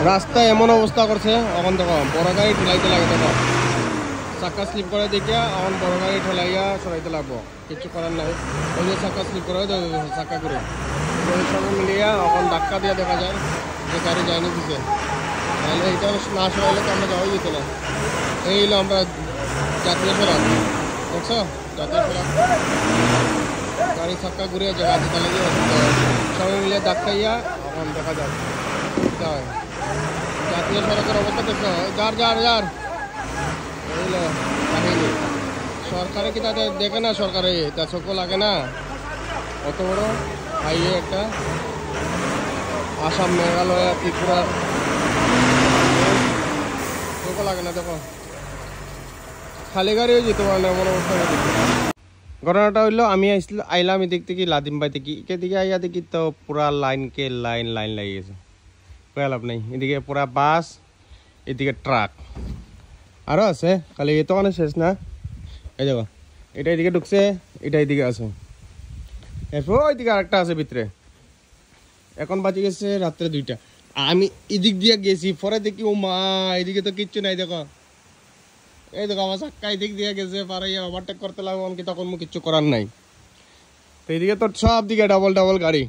রাস্তায় এমন অবস্থা করছে এখন দেখো বড় গাড়ি ঠেলাইতে লাগে দেখো চাকা স্লিপ করে দেখিয়া এখন বড় গাড়ি ঠেলাইয়া সরাইতে লাগবো কিছু করার নাই ওই যে চাকা স্লিপ করে চাকা করে ওই সঙ্গে মিলিয়া এখন ধাক্কা দিয়ে দেখা যায় যে গাড়ি যায়নি দিছে তাহলে এটা না সরাইলে তো আমরা যাওয়াই যেত না এই হলো আমরা জাতীয় সড়ক দেখছো জাতীয় সড়ক গাড়ি চাক্কা ঘুরে জায়গা দিতে লাগে সবাই মিলে ধাক্কাইয়া এখন দেখা যায় জাতীয় সড়কের অবস্থা দেখছো যার এইলো কাহিনী সরকারে কি তাদের দেখে না সরকারে তা চোখ লাগে না অত বড় হাইওয়ে একটা আসাম মেঘালয় ত্রিপুরার চোখ লাগে না দেখো খালি গাড়িও যেতে পারে না এমন অবস্থা ঘটনাটা হইলো আমি আইলাম এদিক থেকে লাদিমবাই থেকে এদিকে আইয়া দেখি তো পুরা লাইনকে লাইন লাগিয়ে গেছে লাভ নেই এদিকে পুরা বাস এদিকে ট্রাক আরও আছে খালি এত মানে শেষ না এই দেখো এটা এদিকে ঢুকছে এটা এদিকে আছে এরপর ওইদিকে আরেকটা আছে ভিতরে এখন বাজে গেছে রাত্রে 2টা আমি এদিক দিয়ে গেছি পরে দেখি ও মা এদিকে তো কিচ্ছু নাই দেখো এই দেখো আমার চাক্কা এদিক দিয়ে গেছে পারে ওভারটেক করতে লাগবো কি তখন কিচ্ছু করার নাই তো এইদিকে তো সব দিকে ডাবল গাড়ি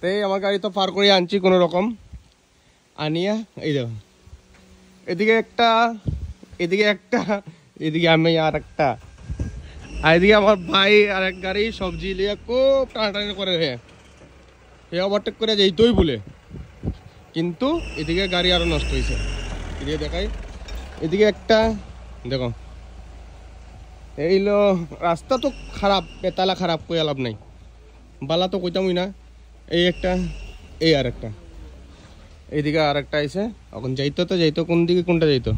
তো এই আমার গাড়ি তো পার করে আনছি কোনো রকম আনিয়া এই দেখো এদিকে একটা এদিকে আমি আর একটা আর এদিকে আমার ভাই আর এক গাড়ি সবজি লিয়ে খুব টানাটানি করে হে ওভারটেক করে যেতেই বলে কিন্তু এদিকে গাড়ি আরো নষ্ট হয়েছে এদিকে দেখাই এদিকে একটা দেখো এইলো রাস্তা তো খারাপ বেতালা খারাপ কই লাভ নাই বালা তো কইতামই না এই একটা এই আর একটা এইদিকে আর একটা আইছে এখন যাইতো কোন দিকে কোনটা যাইতো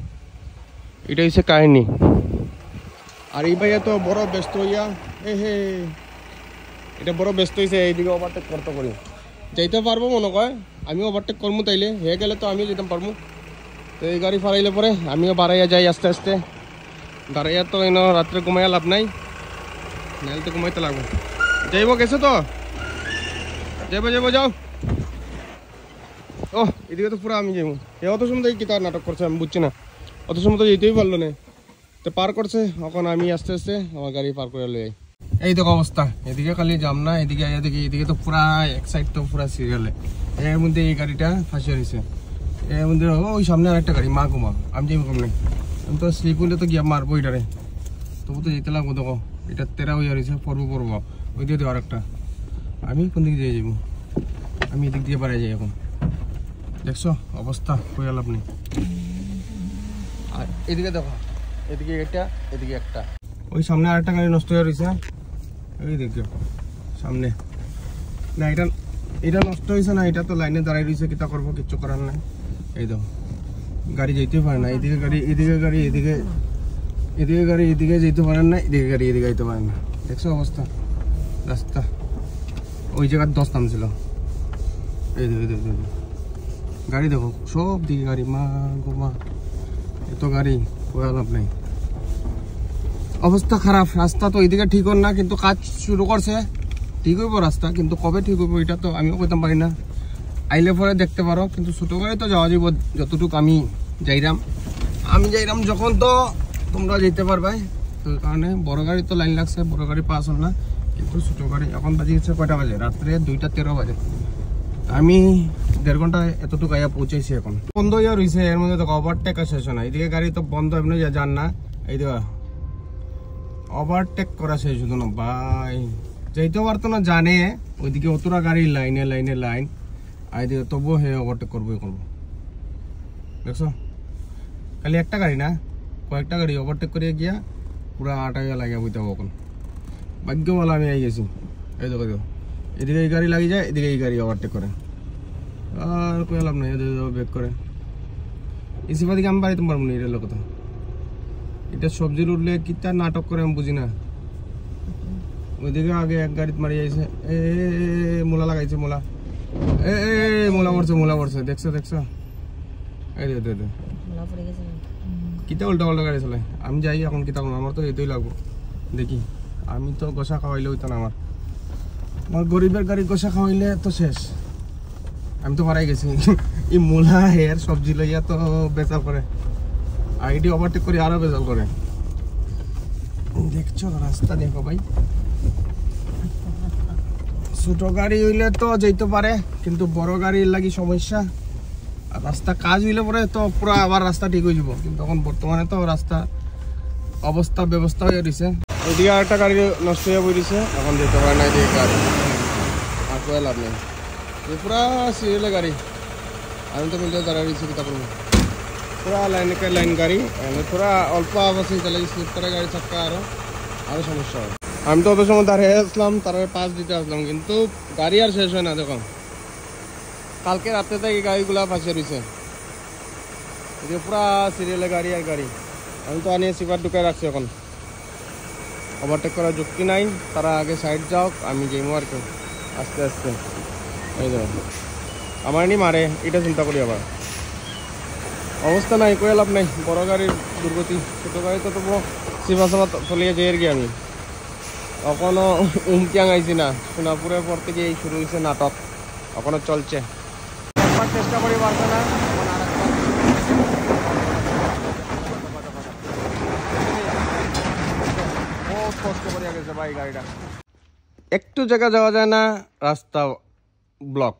এটা হচ্ছে কাহিনী আর এই ভাইয়া তো বড় ব্যস্ত হইয়া হে এটা বড় ব্যস্ত হয়েছে এইদিকে ওভারটেক করতে করি যাইতে পারবো মনে কয় আমিও ওভারটেক করবো তাইলে হয়ে গেলে তো আমিও যেতে পারবো তো এই গাড়ি ফারাইলে পরে আমিও বাড়াইয়া যাই আস্তে আস্তে দাঁড়াইয়া তো এনে রাত্রে ঘুমাইয়া লাভ নাই নাহলে তো ঘুমাইতে লাগবো যাইব গেছে তো যাবো যাও ও এদিকে তো পুরো আমি যাবো অত সময় কি তার নাটক করছে আমি বুঝছি না অত সময় তো যেতেই পারলো না তো পার করছে এখন আমি আস্তে আস্তে আমার গাড়ি পার করে লই এই দেখো অবস্থা এদিকে খালি যাম না এদিকে এদিকে তো পুরা এক সাইড তো পুরা সিরিয়ালে এর মধ্যে এই গাড়িটা ফাঁসি হয়েছে এর মধ্যে ওই সামনে আর একটা গাড়ি মা ঘুমা আমি যাইব কম নেই আমি তো স্লিপ হইলে তো গিয়া মারবো এটারে তবু তো যেতে লাগবো দেখো এটা তেরা হইয়া রয়েছে পড়বো ওই দিয়ে আর একটা আমি কোন দিকে যাই যাবো আমি এদিক দিয়ে বাড়াই যাই এখন দেখছো অবস্থা কই লাভ নেই আর এদিকে দেখো এদিকে এটা এদিকে একটা ওই সামনে আর একটা গাড়ি নষ্ট হয়ে রয়েছে এই দেখো সামনে না এটা নষ্ট হয়েছে না এটা তো লাইনে দাঁড়াই রয়েছে কিতা করবো কিচ্ছু করার নাই এই দেখো গাড়ি যেতেই পারে না এদিকে গাড়ি এদিকে যেতে পারেন না এদিকে গাড়ি এদিকে যেতে পারেন না দেখছো অবস্থা রাস্তা ওই জায়গার 10 নামছিল এই দেখো গাড়ি দেখো সব দিকে গাড়ি মা গোমা এত গাড়ি কোয়া লাভ নাই অবস্থা খারাপ রাস্তা তো এইদিকে ঠিক হন না কিন্তু কাজ শুরু করছে ঠিক হইব রাস্তা কিন্তু কবে ঠিক হইব এটা তো আমিও কইতাম পারি না আইলে পরে দেখতে পারো কিন্তু ছোটো গাড়ি তো যাওয়া যাব যতটুকু আমি যাইরাম যখন তো তোমরা যেতে পারবে তো কারণে বড় গাড়ি তো লাইন লাগছে বড় গাড়ি পাস হল না কিন্তু ছোটো গাড়ি এখন বাজে গেছে কয়টা বাজে রাত্রে 2:13 বাজে আমি 1.5 ঘন্টা এতটুকু আইয়া পৌঁছাইছি এখন বন্ধ হইয়া রয়েছে এর মধ্যে তো ওভারটেক শেষ হয় না এদিকে গাড়ি তো বন্ধ এমনি যান না এই দেখো ওভারটেক করা শেষ হতো না ভাই যেতেও পারতো না জানে ওইদিকে অতটা গাড়ি লাইনে লাইন আইদিকে তবুও হে ওভারটেক করবো দেখছো খালি একটা গাড়ি না কয়েকটা গাড়ি ওভারটেক করে গিয়া পুরা আটাইয়া লাগিয়া বইতে হবে এখন ভাগ্যমালা আমি আই গেছি এই দেখো এদিকে এই গাড়ি লাগি যায় এদিকে এই গাড়ি ওভারটেক করে আর কই লাভ নাই ব্রেক করে এসিপা দিকে আমি বাড়িতে পারবো না এটার কথা এটা সবজির উঠলে কিতা নাটক করে আমি বুঝি না ওইদিকে আগে এক গাড়িতে মারি যাইছে মোলা লাগাইছে মোলা মোলা পড়ছে দেখছো এই দে কিতা উল্টা গাড়ি চলে আমি যাই এখন কিতা আমার তো এতই লাগবো দেখি আমি তো গোসা খাওয়াইলে হইতো না আমার গরিবের গাড়ি গোসা খাওয়াইলে তো শেষ আমি তো মারাই গেছি এই মূলা হেয়ার সবজি লইয়া তো বেচাল করে, আইডি ওভারটেক করে আরো বেচাল করে। দেখছো রাস্তা দেখো ভাই, ছোট গাড়ি হইলে তো যেতে পারে, কিন্তু বড় গাড়ির লাগি সমস্যা। আর রাস্তা কাজ হইলে পরে তো পুরো আবার রাস্তা ঠিক হয়ে যাব, কিন্তু এখন বর্তমানে তো রাস্তা অবস্থা ব্যবস্থা হয়ে রয়েছে। ওইদিকে আরেকটা গাড়ি নষ্ট হয়ে পড়েছে, এখন যেতে পারে না এদিকে গাড়ি, আর কোনো লাভ নেই। পুরা সিরিয়ালে গাড়ি, আমি তো মিলিয়ে দাঁড়া রয়েছি কিতা করবো, পুরা লাইন গাড়ি, পুরা অল্প আবাসে তাহলে স্লিপ করে গাড়ি চাক্কা আরো সমস্যা হয়। আমি তো অত সময় দাঁড়িয়ে আসলাম, তার পাস দিতে আসলাম, কিন্তু গাড়ি আর শেষ হয় না। দেখো কালকে রাতে থেকে গাড়িগুলা ফাঁসিয়ে রয়েছে, পুরা সিরিয়ালে গাড়ি আর গাড়ি। আমি তো আনিয়ে সিপার ঢুকায় রাখছি, এখন ওভারটেক করার যুক্তি নাই, তারা আগে সাইড যাও, আমি যাইমো আর কি আস্তে আস্তে। এই দেখো আমার নি মারে, এটা চিন্তা করি আবার অবস্থা নাই, কয়ে লাভ নাই। বড় গাড়ির দুর্গতি, ছোটো গাড়ি তো তবু সিপা সাপা চলিয়ে যেয়ে গিয়ে আমি এখনো উমকিয়াং আইছি না। সোনাপুরের পর থেকে এই শুরু হয়েছে নাটক, এখনো চলছে। একবার চেষ্টা করি পারছে না, বহুত কষ্ট করে গেছে ভাই গাড়িটা। একটু জায়গা যাওয়া যায় না, রাস্তা ব্লক,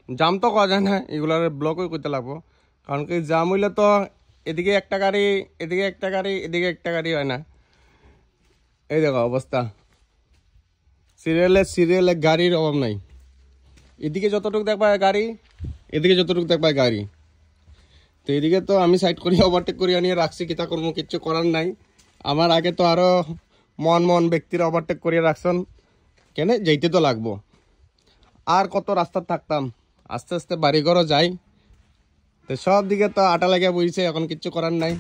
জাম তো করা যায় না, এগুলার ব্লকই করতে লাগবো। কারণ কি জাম হইলে তো এদিকে একটা গাড়ি, এদিকে একটা গাড়ি, এদিকে একটা গাড়ি হয় না। এই দেখো অবস্থা, সিরিয়ালে গাড়ির অভাব নাই। এদিকে যতটুকু দেখবা গাড়ি, এদিকে যতটুকু দেখবা গাড়ি। তো এদিকে তো আমি সাইড করি ওভারটেক করি আনিয়ে রাখছি, কিতা করবো, কিচ্ছু করার নাই। আমার আগে তো আরো মন ব্যক্তিরা ওভারটেক করিয়ে রাখছেন, কেন যাইতে তো লাগবো। আর কত রাস্তা থাকতাম, আস্তে আস্তে বাড়িঘরও যাই। তো সব দিকে তো আটা লাগিয়ে বইছে, এখন কিচ্ছু করার নাই।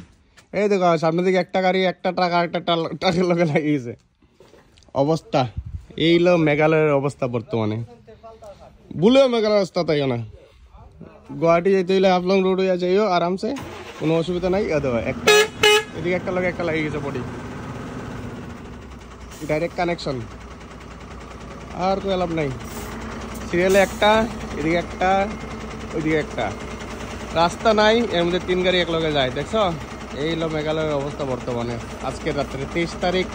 এই দেখো সামনের দিকে একটা গাড়ি, একটা ট্রাক আর একটা ট্রাকের লগে লাগিয়েছে। অবস্থা এই হলো মেঘালয়ের অবস্থা বর্তমানে। ভুলেও মেঘালয়ের রাস্তা তাইও না, গুয়াহাটি যেতে হইলে হাফলং রোড হইয়া যাইও আরামসে, কোনো অসুবিধা নাই। একটা এদিকে একটা লগে একটা লাগিয়ে গেছে বডি, ডাইরেক্ট কানেকশন, আর কোনো লাভ নাই। সিরিয়ালে একটা, এদিকে একটা, ওইদিকে একটা, রাস্তা নাই, এর মধ্যে 3 গাড়ি একলগে যায়। দেখছো এই হলো মেঘালয়ের অবস্থা বর্তমানে। আজকের রাত্রে 23 তারিখ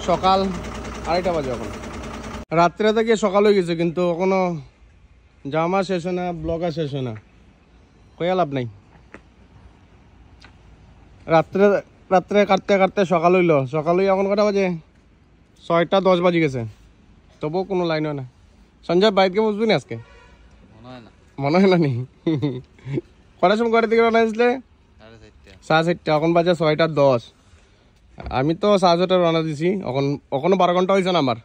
সকাল 2:30 বাজে, এখন রাত্রে থেকে সকাল হয়ে গেছে, কিন্তু এখনো জামা শেষ হয় না, ব্লগা শেষ হয় না, কয়া লাভ নাই। রাত্রে কাটতে কাটতে সকাল হইল, সকাল হই এখন কটা বাজে, 6:10 বাজে গেছে, তবুও কোনো লাইন হয় না। সঞ্জয় বাইকে বুঝবি না আজকে, মনে হয় না নি? কটার সময় গাড়ি থেকে রওনা দিয়েছিলে? 4:30, এখন বাজে 6:10। আমি তো 6:30 রওনা দিছি, এখনো 12 ঘন্টা হয়েছে না আমার।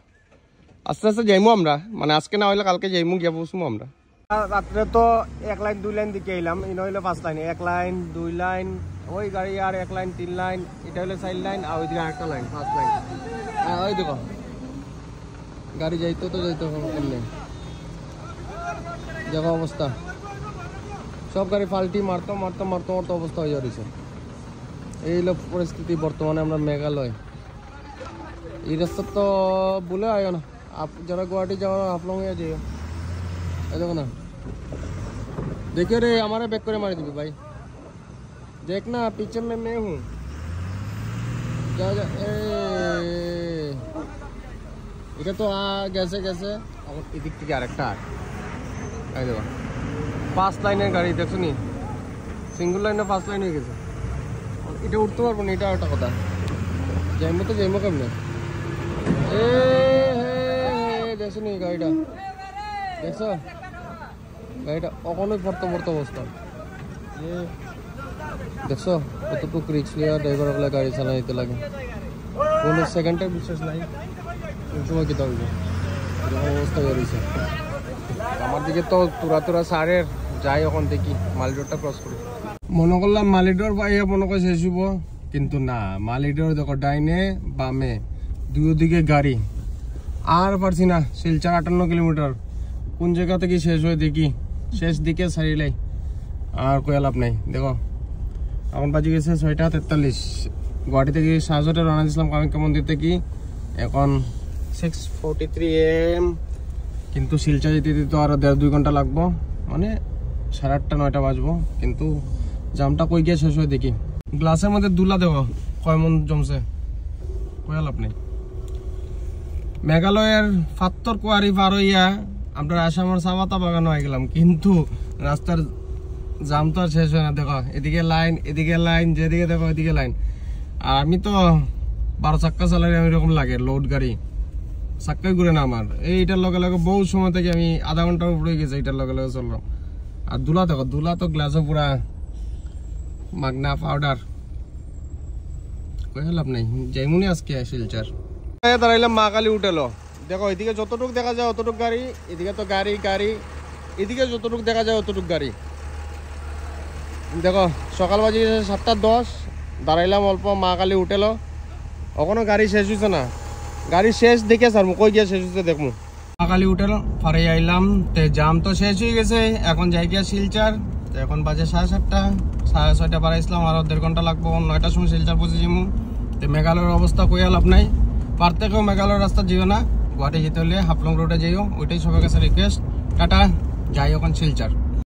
আস্তে আস্তে যাইমু আমরা, মানে আজকে না হইলে কালকে যাইমু, গিয়ে বসবো আমরা। রাত্রে তো 1 লাইন 2 লাইন দিকে এলাম, ইন হইলে 5 লাইন, 1 লাইন 2 লাইন, ওই গাড়ি আর 1 লাইন 3 লাইন, এটা হইলে 4 লাইন, আর ওইদিকে আরেকটা লাইন 5 লাইন। ওই দেখো গাড়ি যাইতো তো যাইতো কেমনে, দেখো অবস্থা, সব গাড়ি পাল্টি মারতো মারতো মারতো মারতো অবস্থা হয়ে যাচ্ছে। এই হলো পরিস্থিতি বর্তমানে আমরা মেঘালয়। এই রাস্তা তো বলে আয় না, যারা গুয়াহাটি যাওয়ার হাফলং হয়ে যাই, দেখো না, देखियो रे हमारा बैक करे मार दी भाई, देखना पीछे में मैं हूँ, जा जा এটা তো গেছে গেছে, এখন এদিক থেকে আরেকটা, এই দেখো 5 লাইনের গাড়ি, দেখছো নি, সিঙ্গল লাইনে 5 লাইন হয়ে গেছে। এটা উঠতে পারবো না, এটা একটা কথা, যাইমো তো যাইমো কেমনে। দেখছো নি গাড়িটা, দেখছো গাড়িটা কখনোই পড়তে অবস্থা, দেখছো কতটুকু রিক্স নিয়ে ড্রাইভার গুলা গাড়ি চালাইতে লাগে, কোনো সেকেন্ডের বিশ্বাস নাই কোন সময় কি হইবে, অবস্থা বেরিয়েছে। আমার দিকে তো তুরা সারের যাই, এখন দেখি মালিডোরটা ক্রস করি, মনে করলাম মালিডোর পাইয়া মনে করে শেষ হইব, কিন্তু না, মালিডোর দেখো ডাইনে বামে দুই দিকে গাড়ি, আর পারছি না। শিলচর 58 কিলোমিটার, কোন জায়গা থেকে শেষ হয় দেখি, শেষ দিকে সারিলাই, আর কয়া লাভ নাই। দেখো এখন বাজে গেছে 6:43, গুয়াহাটি থেকে 7:30 রওনা দিয়েছিলাম কামাখ্যা মন্দির থেকে, এখন 6:43 AM, কিন্তু শিলচর যেতে তো আরো 1.5-2 ঘন্টা লাগবো, মানে 8:30 9টা বাজবো, কিন্তু জামটা কই গিয়ে শেষ হয়ে দেখি। গ্লাসের মধ্যে দুলা দেবো কয় মন জমছে কয়াল আপনি। মেঘালয়ের ফাত্তর কোয়ারি পার হইয়া আমরা আসামের চাপাতা বাগানো হয়ে গেলাম, কিন্তু রাস্তার জাম তো আর শেষ হয় না। দেখো এদিকে লাইন, এদিকে লাইন, যেদিকে দেখো এদিকে লাইন। আর আমি তো 12 চাক্কা চালাই, আমি এরকম লাগে লোড গাড়ি, চাক্কাই ঘুরে না আমার। এইটার লগে লগে বহু সময় থেকে আমি আধা ঘন্টার উপরে গেছে এইটার লগে লগে চললাম। আর দুলা দেখো, দুলা তো গ্লাসও পুরা মাগনা পাউডার, কই লাভ নাই। যাইমুনি আজকে শিলচর দাঁড়াইলাম মা কালী উঠেলো। দেখো এদিকে যতটুক দেখা যায় অতটুক গাড়ি, এদিকে তো গাড়ি গাড়ি, এদিকে যতটুক দেখা যায় অতটুক গাড়ি। দেখো সকাল বাজে 7:10, দাঁড়াইলাম অল্প, মা কালী উঠেলো। ওখানে গাড়ি শেষ হয়েছে না, গাড়ি শেষ দেখে স্যার কই গিয়ে শেষ হচ্ছে দেখবো। মা কালী উঠেলো, পরে আইলাম, তে জাম তো শেষ হয়ে গেছে। এখন যাই গিয়া শিলচর, তো এখন বাজে 7:30, 6:30 বাড়াইছিলাম, আরো 1.5 ঘন্টা লাগবো। 9টার সময় শিলচর পৌঁছে যাবো। তো মেঘালয়ের অবস্থা কই লাভ নাই, পার থেকেও মেঘালয়ের রাস্তা যেও না, গুয়াহাটি যেতে হলে হাফলং রোডে যাইও, ওইটাই সবার কাছে রিকোয়েস্ট। টাটা, যাই এখন শিলচর।